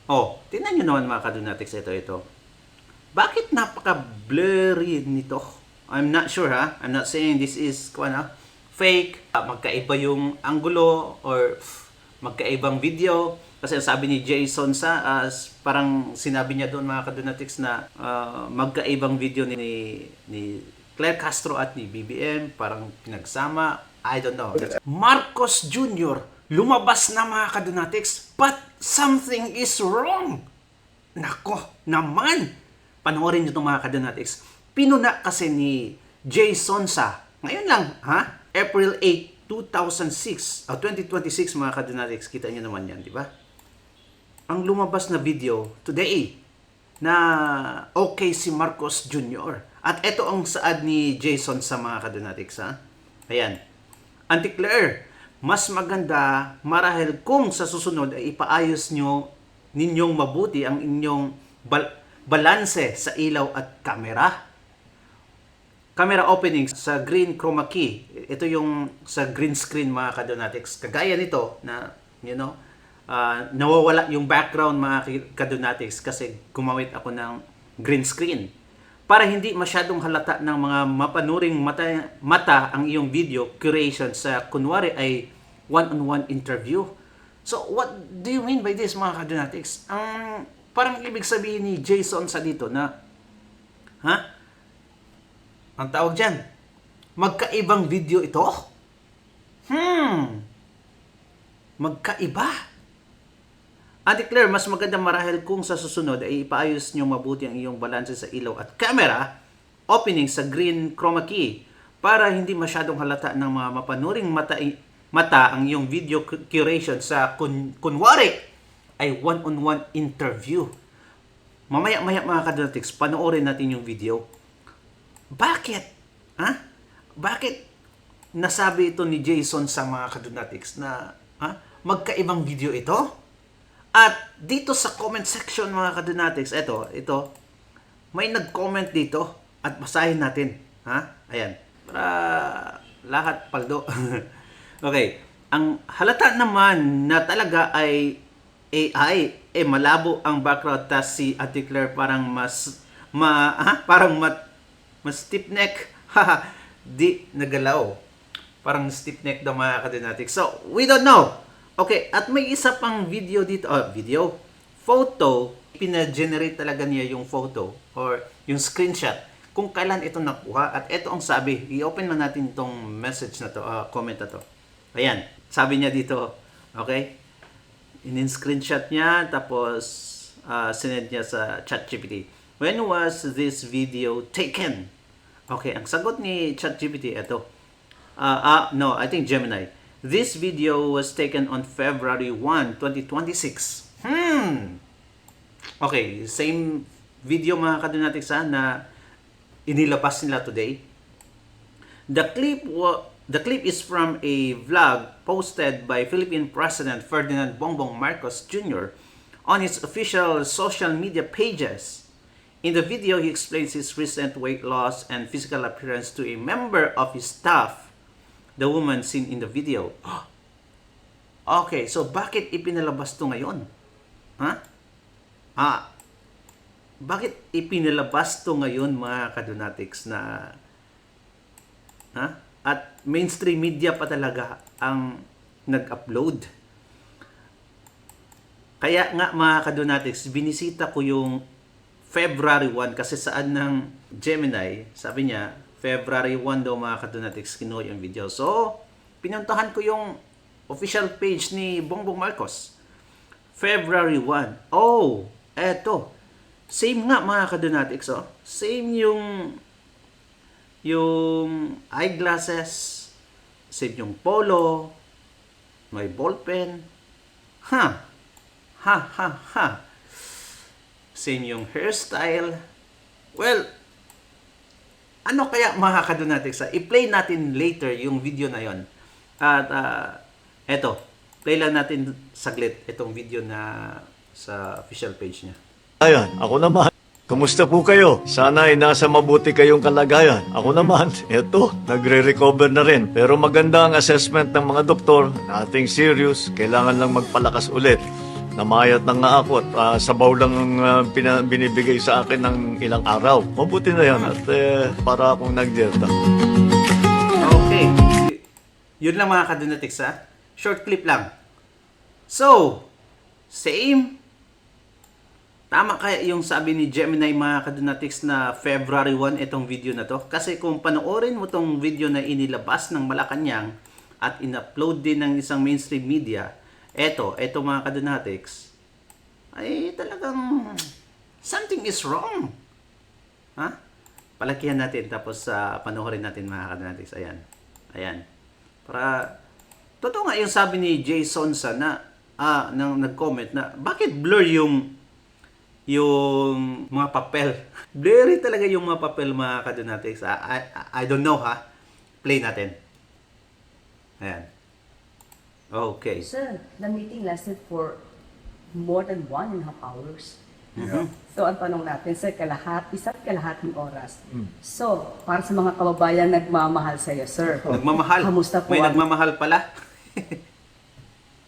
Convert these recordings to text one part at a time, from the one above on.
Oh, tingnan nyo naman mga kadunatics, ito. Bakit napaka-blurry nito? I'm not sure ha. I'm not saying this is fake. Magkaiba yung angulo or magkaibang video. Kasi sabi ni Jason parang sinabi niya doon mga kadunatics na magkaibang video ni Claire Castro at ni BBM. Parang pinagsama. I don't know. Marcos Jr. lumabas na mga kadunatics. But something is wrong. Nako naman. Panoorin nyo itong mga kadunatics. Pinuna kasi ni Jason ngayon lang, April 8, 2026 mga kadunatics. Kita nyo naman yan, di ba? Ang lumabas na video today na okay si Marcos Jr. At ito ang saad ni Jason sa mga kadunatics, Ayan. Auntie Claire, mas maganda marahil kung sa susunod ay ipaayos ninyong mabuti ang inyong balanse sa ilaw at camera opening sa green chroma key. Ito yung sa green screen mga kadunatics. Kagaya nito na nawawala yung background mga kadunatics kasi gumamit ako ng green screen para hindi masyadong halata ng mga mapanuring mata ang iyong video curation sa kunwari ay one-on-one interview. So what do you mean by this mga kadunatics? Parang ibig sabihin ni Jason dito na ang tawag dyan, magkaibang video ito? Magkaiba. Auntie Claire, mas maganda marahil kung sa susunod ay ipaayos nyo mabuti ang iyong balanse sa ilaw at camera opening sa green chroma key para hindi masyadong halata ng mga mapanuring mata ang iyong video curation sa kunwari ay one-on-one interview. Mamaya-maya mga kadunatics, panoorin natin yung video. Bakit? Bakit nasabi ito ni Jason sa mga kadunatics na magkaibang video ito? At dito sa comment section mga kadunatics, ito, may nag-comment dito at basahin natin. Ayan. Para lahat paldo. Okay. Ang halata naman na talaga ay AI, malabo ang background tas si Auntie Claire parang mas stiff neck. Di nagalaw. Parang stiff neck daw mga kadunatics. So, we don't know. Okay, at may isa pang video dito, photo, pina-generate talaga niya yung photo or yung screenshot kung kailan ito nakuha. At ito ang sabi, i-open na natin itong message na to, comment na to. Ayan, sabi niya dito, okay? In-screenshot niya, tapos sinend niya sa ChatGPT. When was this video taken? Okay, ang sagot ni ChatGPT, ito. No, I think Gemini. This video was taken on February 1, 2026. Okay, same video mga kadunatics na inilabas nila today. The clip is from a vlog posted by Philippine President Ferdinand Bongbong Marcos Jr. on his official social media pages. In the video, he explains his recent weight loss and physical appearance to a member of his staff, the woman seen in the video. Okay, so bakit ipinalabas to ngayon? Bakit ipinalabas to ngayon mga kadunatics na at mainstream media pa talaga ang nag-upload? Kaya nga mga kadunatics, binisita ko yung February 1 kasi saan ng Gemini, sabi niya, February 1 daw mga kadunatics kinuha yung video. So, pinuntahan ko yung official page ni Bongbong Marcos. February 1. Oh, eto. Same nga mga kadunatics, Same yung eyeglasses, same yung polo, may ballpen. Same yung hairstyle. Well, ano kaya mga kadunatics? I-play natin later yung video na yon. At eto, play lang natin saglit itong video na sa official page niya. Ayan, ako naman. Kumusta po kayo? Sana ay nasa mabuti kayong kalagayan. Ako naman, eto, nagre-recover na rin. Pero maganda ang assessment ng mga doktor, nothing serious, kailangan lang magpalakas ulit. Namayat na nga ako at sabaw lang ang binibigay sa akin ng ilang araw. Mabuti na yan at para akong nagdieta. Okay. Yun lang mga kadonatics ha. Short clip lang. So, same. Tama kaya yung sabi ni Gemini mga kadonatics na February 1 itong video na to. Kasi kung panoorin mo tong video na inilabas ng Malacanang at in-upload din ng isang mainstream media, eto mga kadonatics, ay talagang something is wrong. Ha? Palakihan natin tapos panoorin natin mga kadonatics. Ayan. Para totoo nga yung sabi ni Jason sa nang nag-comment na bakit blur yung mga papel. Blurry talaga yung mga papel mga kadonatics. I don't know ha. Play natin. Ayan. Okay. Sir, the meeting lasted for more than 1.5 hours. Yeah. So, ang tanong natin, sir, isa't kalahating oras. So, para sa mga kababayan nagmamahal sa iyo, sir. Nagmamahal. Kamusta po May ang nagmamahal pala.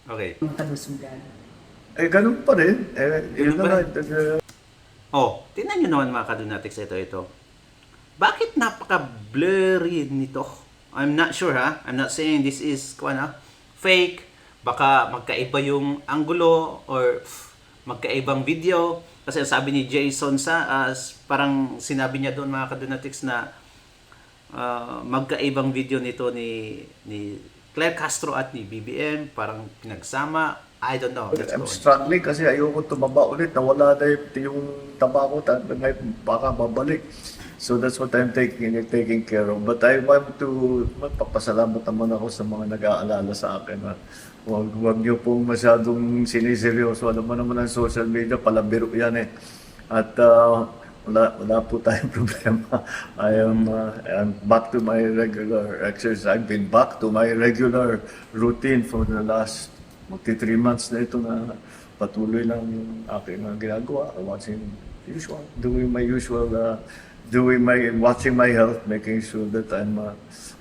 Okay. kalusugan? Ganun pa rin. Yun Ganun pa na rin. Tingnan nyo naman mga kadonatics ito. Bakit napaka-blurry nito? I'm not sure ha. I'm not saying this is fake. Baka magkaiba yung angulo or magkaibang video. Kasi sabi ni Jason parang sinabi niya doon mga kadonatics na magkaibang video nito ni Claire Castro at ni BBM. Parang pinagsama. I don't know. Let's I'm go on. struggling kasi ayoko tumaba ulit. Nawala na yung taba ko. Baka babalik. So that's what I'm taking care of. But I want to magpapasalamat naman ako sa mga nag-aalala sa akin. Huwag niyo pong masyadong siniseryoso. Alam mo naman ang social media, palabiro yan eh. At wala po tayong problema. I'm back to my regular exercise. I've been back to my regular routine for the last 3 months na ito na patuloy lang yung aking ginagawa. Watching usual, watching my health, making sure that I'm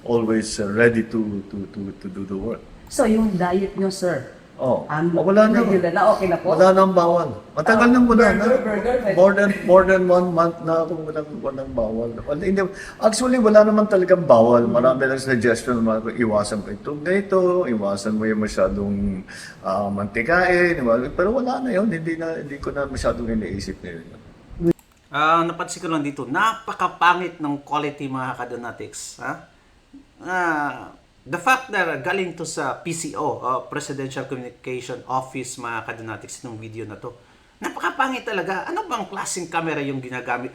always ready to do the work. So, yung diet nyo, sir, Wala na. regular na, okay na po? Wala nang bawal. Matagal nang wala na. burger. More than 1 month na akong walang bawal. Actually, wala naman talagang bawal. Marami lang suggestion. Iwasan ko ito, ganito. Iwasan mo yung masyadong mantikain. Pero wala na yun. Hindi ko na masyadong iniisip na yun. Napansin ko lang dito, napakapangit ng quality mga kadonatics. The fact na galing to sa PCO, Presidential Communication Office mga kadonatics nung video na to, napakapangit talaga. Ano bang klaseng camera yung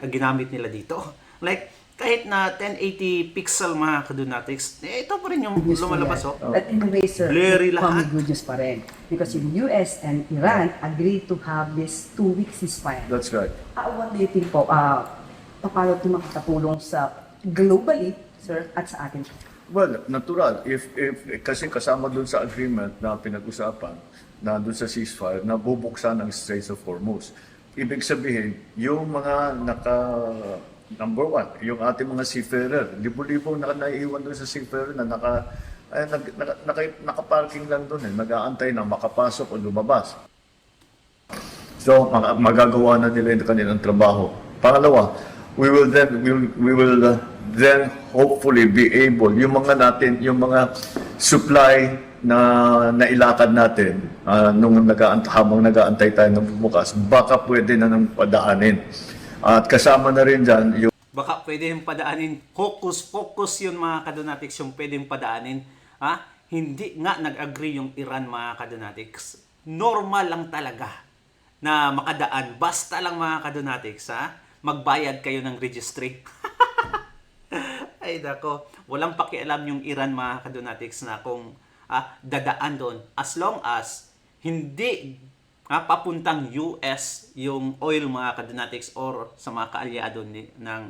ginamit nila dito? Like, kahit na 1080 pixel mga kadonatics, ito pa rin yung lumalabas. But anyway, sir, Blurry lahat. good news pa rin. Because yung US and Iran agreed to have this 2-week ceasefire. That's right. What do you think po, paano ito makakatulong sa globally, sir, at sa atin? Well, natural. Kasi kasama dun sa agreement na pinag-usapan, na dun sa ceasefire, na bubuksan ang Straits of Hormuz. Ibig sabihin, yung mga number one, yung ating mga seafarer, libo-libo na naiiwan dun sa seafarer na nakaparking lang dun nag-aantay na makapasok o lumabas. So, magagawa na nila yung kanilang trabaho. Pangalawa, we will then hopefully be able, yung mga supply na nailakad natin habang nag-aantay tayo ng bumukas, baka pwede na nang padaanin. At kasama na rin dyan yung Baka pwede yung padaanin. Focus yun mga kadonatics yung pwede yung padaanin. Hindi nga nag-agree yung Iran mga kadonatics. Normal lang talaga na makadaan. Basta lang mga kadonatics, magbayad kayo ng registry. Ay dako, walang pakialam yung Iran mga kadonatics na kung dadaan doon. As long as hindi papuntang US yung oil mga kadonatics or sa mga kaalyado ng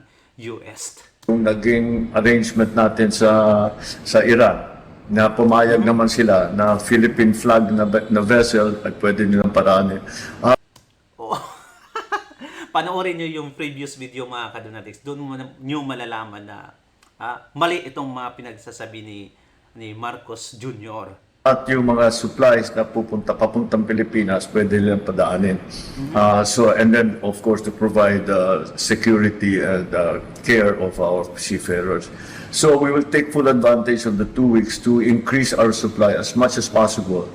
US. yung naging arrangement natin sa Iran na pumayag naman sila na Philippine flag na vessel at pwede nilang paraanin. Panoorin nyo yung previous video mga kadonatics. Doon nyo malalaman na mali itong mga pinagsasabi ni Marcos Jr. at yung mga supplies na papuntang Pilipinas, pwede nilang padaanin. And then, of course, to provide security and care of our seafarers. So we will take full advantage of the 2 weeks to increase our supply as much as possible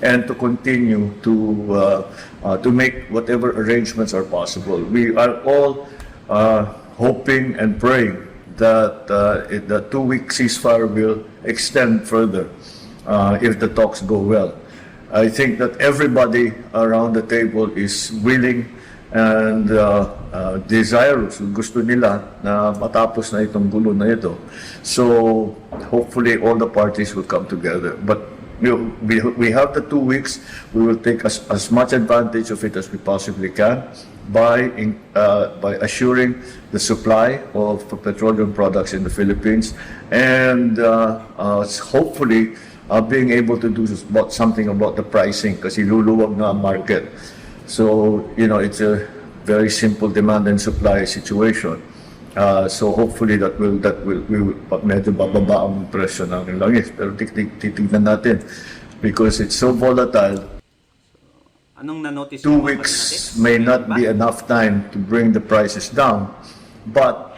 and to continue to make whatever arrangements are possible. We are all hoping and praying that the 2-week ceasefire will extend further if the talks go well. I think that everybody around the table is willing and desirous, gusto nila na matapos na itong gulo na ito. So hopefully all the parties will come together. But we have the 2 weeks. We will take as much advantage of it as we possibly can by assuring the supply of petroleum products in the Philippines and hopefully being able to do something about the pricing kasi luluwag na ang market. So, it's a very simple demand and supply situation. So hopefully we will medyo bababa ang presyo ng langis. Pero titignan natin because it's so volatile. Anong na-notice 2 mo, mga weeks kadonatics? may not be enough time to bring the prices down. But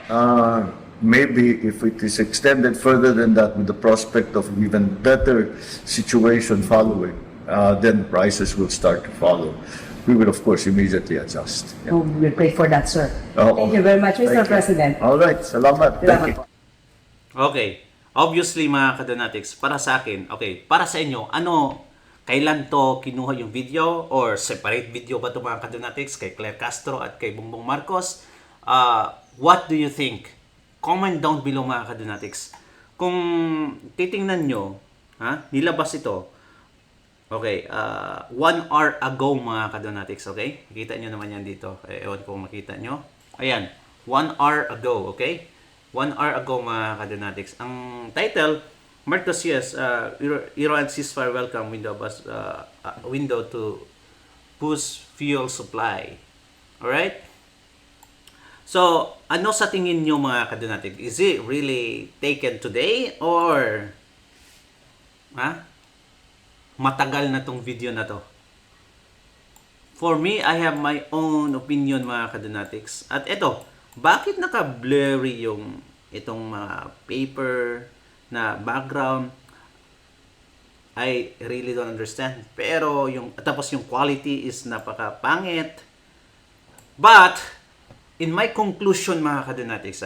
maybe if it is extended further than that with the prospect of even better situation following, then prices will start to follow. We will, of course, immediately adjust. Yeah. Oh, we will pray for that, sir. Oo. Thank you very much, Mr. Thank you. President. All right. Salamat. Salamat Thank you. po. Okay. Obviously, mga kadonatics, para sa akin, okay, para sa inyo, kailan to kinuha yung video or separate video ba to mga kadonatics kay Claire Castro at kay Bongbong Marcos? What do you think? Comment down below mga kadonatics. Kung titingnan nyo, nilabas ito, okay, 1 hour ago mga kadonatics, okay? Makita nyo naman yan dito. Ewan ko kung makita nyo. Ayan, 1 hour ago, okay? 1 hour ago mga kadonatics. Ang title, Marcos yes, Iran ceasefire welcome window to boost fuel supply. Alright? So, ano sa tingin nyo mga kadonatics? Is it really taken today or matagal na tong video na to? For me, I have my own opinion mga kadonatics. At ito, bakit naka-blurry itong mga paper na background? I really don't understand. Pero tapos yung quality is napaka-pangit. But in my conclusion mga kadonatics,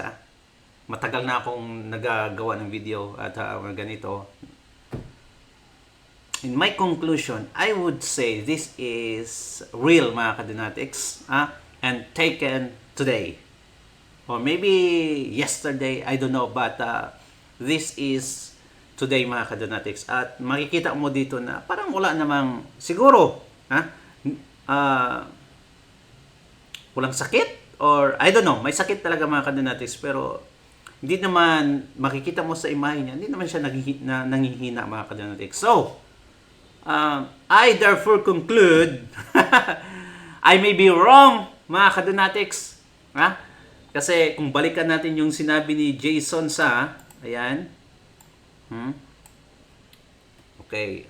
matagal na akong nagagawa ng video at ganito. In my conclusion, I would say this is real mga kadonatics and taken today. Or maybe yesterday, I don't know, but this is today mga kadonatics. At makikita mo dito na parang wala namang, siguro, walang sakit? Or, I don't know, may sakit talaga mga kadonatics, pero hindi naman, makikita mo sa imahe niya, hindi naman siya nangihina mga kadonatics. So, I therefore conclude, I may be wrong mga kadonatics. Kasi kung balikan natin yung sinabi ni Jason sa, ayan, okay,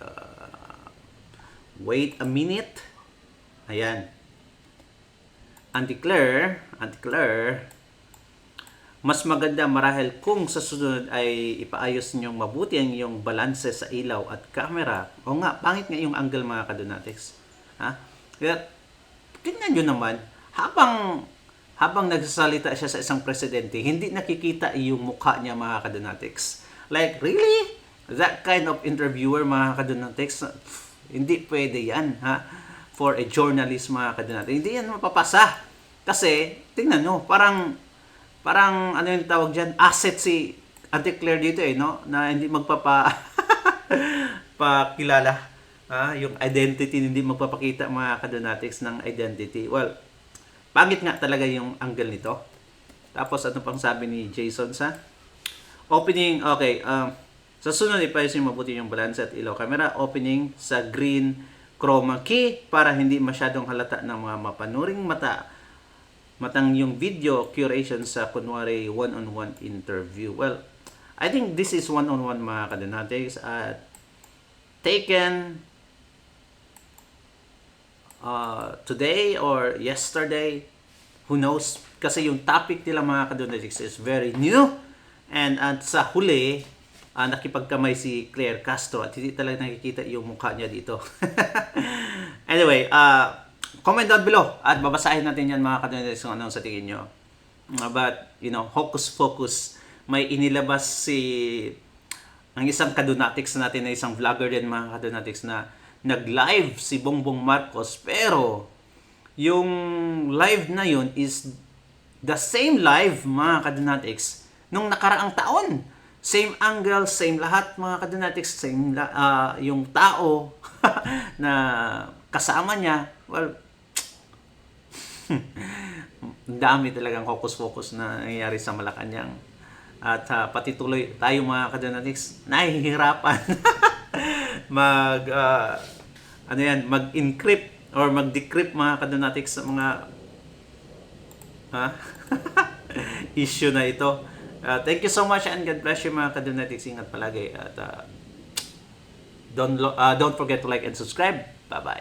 wait a minute, ayan, Auntie Claire, mas maganda marahil kung sa sunod ay ipaayos ninyong mabuti ang iyong balanse sa ilaw at camera. O nga, pangit nga yung angle mga kadonatics. Kaya, tingnan nyo naman, habang nagsasalita siya sa isang presidente, hindi nakikita yung mukha niya mga kadonatics. Like, really? That kind of interviewer mga kadonatics? Hindi pwede yan, for a journalist mga kadonatics. Hindi yan mapapasa. Kasi, tingnan nyo, parang ano yung tawag dyan, asset si Auntie Claire dito no? Na hindi pakilala. Yung identity, hindi magpapakita mga kadonatics ng identity. Well, pangit nga talaga yung angle nito. Tapos, ano pang sabi ni Jason sa opening, okay, sa sunod ipayos yung mabuti yung balance at ilaw camera, opening sa green chroma key para hindi masyadong halata ng mga mapanuring matang yung video curation sa kunwari one-on-one interview. Well, I think this is one-on-one mga kadonatics at taken today or yesterday. Who knows? Kasi yung topic nila mga Kadonatics is very new. And at sa huli, nakipagkamay si Claire Castro at hindi talaga nakikita yung mukha niya dito. Anyway, comment down below at babasahin natin yan mga Kadonatics kung anong sa tingin nyo. But, hocus pocus, may inilabas ang isang Kadonatics natin na isang vlogger din mga Kadonatics na nag-live si Bongbong Marcos, pero yung live na yun is the same live mga Kadonatics nung nakaraang taon. Same angle, same lahat mga Kadonatics, same yung tao na kasama niya. Well, dami talagang focus na nangyayari sa Malacanang. At pati tuloy tayo mga Kadonatics, nahihirapan mag-encrypt or mag-decrypt mga Kadonatics sa mga issue na ito. Thank you so much and God bless you mga Kadonatics. Ingat palagi at don't forget to like and subscribe. Bye-bye.